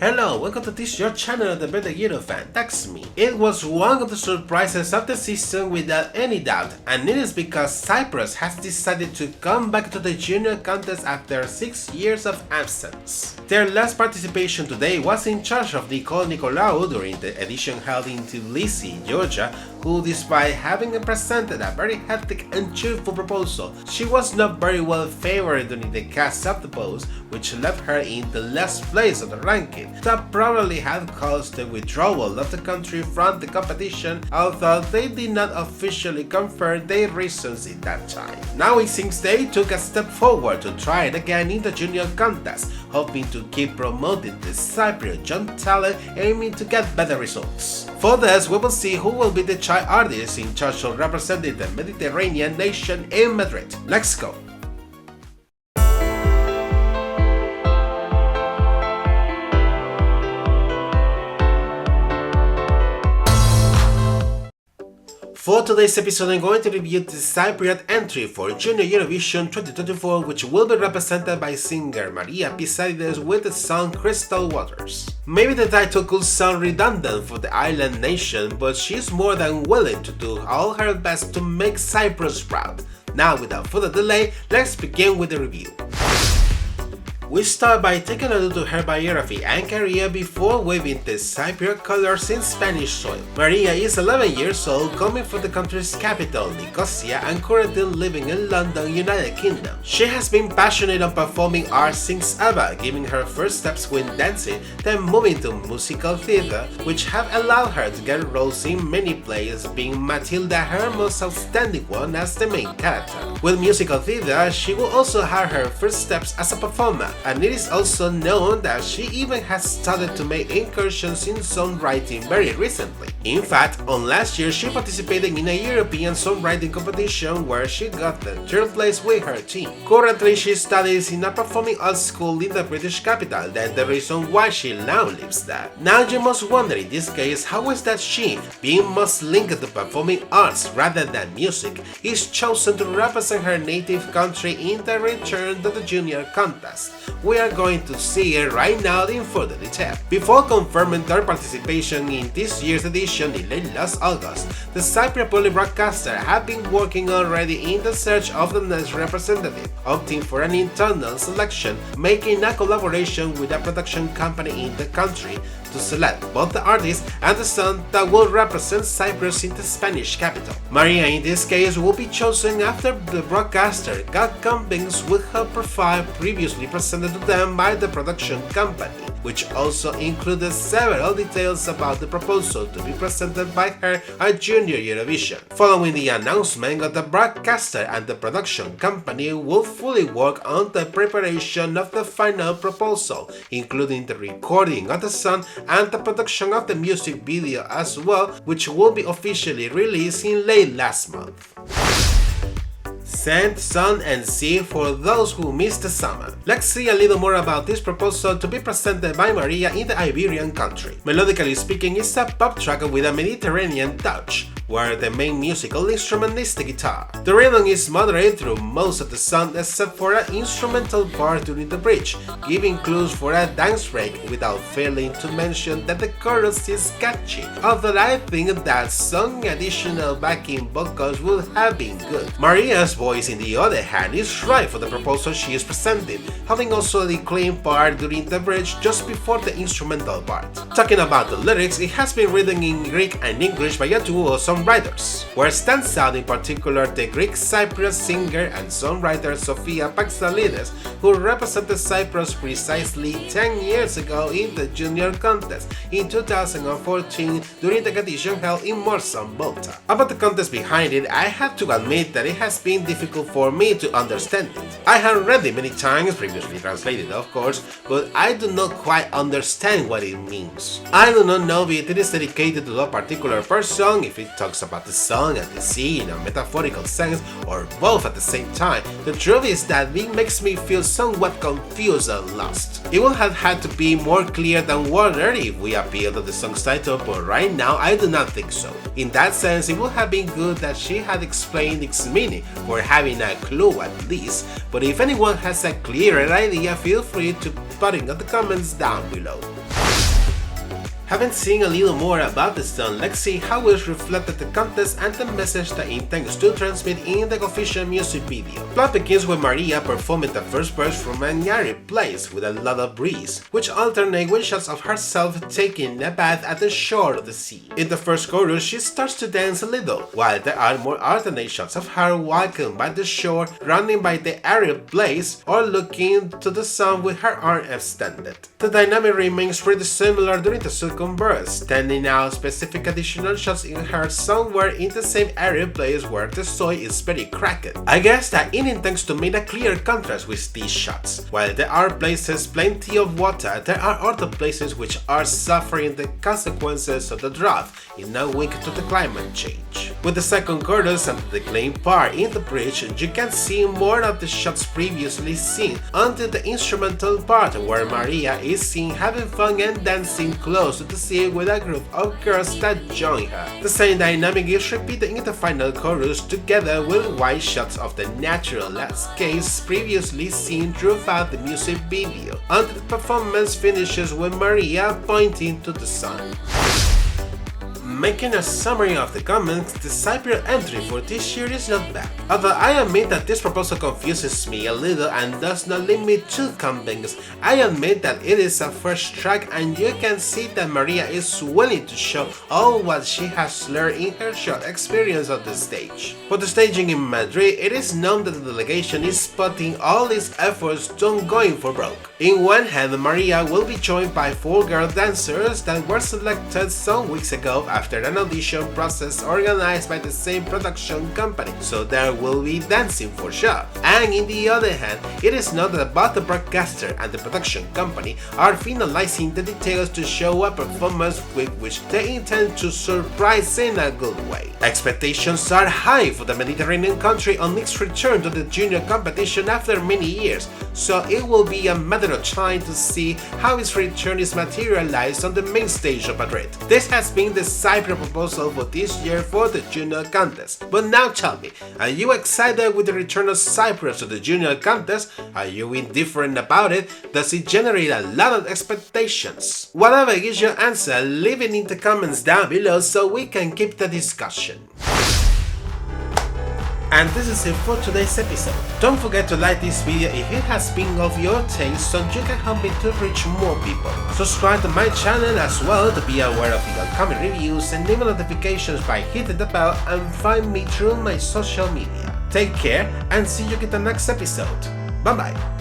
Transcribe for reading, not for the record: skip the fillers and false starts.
Hello, welcome to this your channel, the better Eurofan, that's me. It was one of the surprises of the season without any doubt, and it is because Cyprus has decided to come back to the Junior contest after 6 years of absence. Their last participation today was in charge of Nicole Nicolaou during the edition held in Tbilisi, Georgia, who, despite having presented a very hectic and cheerful proposal, she was not very well favored during the cast of the post, which left her in the last place of the ranking. That probably had caused the withdrawal of the country from the competition, although they did not officially confirm their reasons in that time. Now it seems they took a step forward to try it again in the junior contest, hoping to keep promoting the Cypriot young talent, aiming to get better results. For this, we will see who will be the child artist in charge of representing the Mediterranean nation in Madrid. Let's go! For today's episode, I'm going to review the Cypriot entry for Junior Eurovision 2024, which will be represented by singer Maria Pissarides with the song Crystal Waters. Maybe the title could sound redundant for the island nation, but she's more than willing to do all her best to make Cyprus proud. Now, without further delay, let's begin with the review. We start by taking a look to her biography and career before waving the Cypriot colors in Spanish soil. Maria is 11 years old, coming from the country's capital, Nicosia, and currently living in London, United Kingdom. She has been passionate on performing art since ever, giving her first steps with dancing, then moving to musical theatre, which have allowed her to get roles in many plays, being Matilda her most outstanding one as the main character. With musical theatre, she will also have her first steps as a performer, and it is also known that she even has started to make incursions in songwriting very recently. In fact, on last year she participated in a European songwriting competition where she got the 3rd place with her team. Currently she studies in a performing arts school in the British capital, that's the reason why she now lives there. Now you must wonder in this case, how is that she, being most linked to performing arts rather than music, is chosen to represent her native country in the return to the junior contest. We are going to see it right now in further detail. Before confirming their participation in this year's edition in late last August, the Cypriot public broadcaster had been working already in the search of the next representative, opting for an internal selection, making a collaboration with a production company in the country to select both the artist and the song that will represent Cyprus in the Spanish capital. Maria in this case will be chosen after the broadcaster got convinced with her profile previously presented to them by the production company, which also included several details about the proposal to be presented by her at Junior Eurovision. Following the announcement of the broadcaster and the production company will fully work on the preparation of the final proposal, including the recording of the song and the production of the music video as well, which will be officially released in late last month. Sand, sun and sea for those who missed the summer. Let's see a little more about this proposal to be presented by Maria in the Iberian country. Melodically speaking, it's a pop track with a Mediterranean touch, where the main musical instrument is the guitar. The rhythm is moderate through most of the song except for an instrumental part during the bridge, giving clues for a dance break without failing to mention that the chorus is catchy, although I think that some additional backing vocals would have been good. Maria's voice, in the other hand, is right for the proposal she is presenting, having also the clean part during the bridge just before the instrumental part. Talking about the lyrics, it has been written in Greek and English by a duo of songwriters, where stands out in particular the Greek Cypriot singer and songwriter Maria Pissarides, who represented Cyprus precisely 10 years ago in the junior contest in 2014 during the competition held in Marsan, Malta. About the context behind it, I have to admit that it has been difficult for me to understand it. I have read it many times, previously translated of course, but I do not quite understand what it means. I do not know if it is dedicated to a particular person, if it talks talks about the song and the sea in a metaphorical sense, or both at the same time, the truth is that it makes me feel somewhat confused and lost. It would have had to be more clear than water if we appealed to the song's title, but right now I do not think so. In that sense, it would have been good that she had explained its meaning, or having a clue at least, but if anyone has a clearer idea, feel free to put it in the comments down below. Having seen a little more about the song, let's see how it reflected the contest and the message that it intends to transmit in the official music video. Plot begins with Maria performing the first verse from an arid place with a lot of breeze, which alternate with shots of herself taking a bath at the shore of the sea. In the first chorus, she starts to dance a little, while there are more alternate shots of her walking by the shore, running by the arid place, or looking to the sun with her arm extended. The dynamic remains pretty similar during the second verse, standing out specific additional shots in her somewhere in the same area place where the soil is very cracked. I guess that it intends to make a clear contrast with these shots. While there are places plenty of water, there are other places which are suffering the consequences of the drought, in a wink to the climate change. With the second chorus and the decline part in the bridge, you can see more of the shots previously seen until the instrumental part where Maria is seen having fun and dancing close to the sea with a group of girls that join her. The same dynamic is repeated in the final chorus together with wide shots of the natural landscapes previously seen throughout the music video, until the performance finishes with Maria pointing to the sun. Making a summary of the comments, the Cypriot entry for this year is not bad. Although I admit that this proposal confuses me a little and does not leave me too convinced, I admit that it is a fresh track and you can see that Maria is willing to show all what she has learned in her short experience on the stage. For the staging in Madrid, it is known that the delegation is putting all its efforts to going for broke. In one hand, Maria will be joined by 4 girl dancers that were selected some weeks ago after an audition process organized by the same production company, so there will be dancing for sure. And in the other hand, it is known that both the broadcaster and the production company are finalizing the details to show a performance with which they intend to surprise in a good way. Expectations are high for the Mediterranean country on its return to the junior competition after many years, so it will be a matter of time to see how its return is materialized on the main stage of Madrid. This has been the Cyprus proposal for this year for the Junior Contest. But now tell me, are you excited with the return of Cyprus to the Junior Contest? Are you indifferent about it? Does it generate a lot of expectations? Whatever is your answer, leave it in the comments down below so we can keep the discussion. And this is it for today's episode. Don't forget to like this video if it has been of your taste so you can help me to reach more people. Subscribe to my channel as well to be aware of the upcoming reviews and email notifications by hitting the bell, and find me through my social media. Take care and see you in the next episode. Bye bye.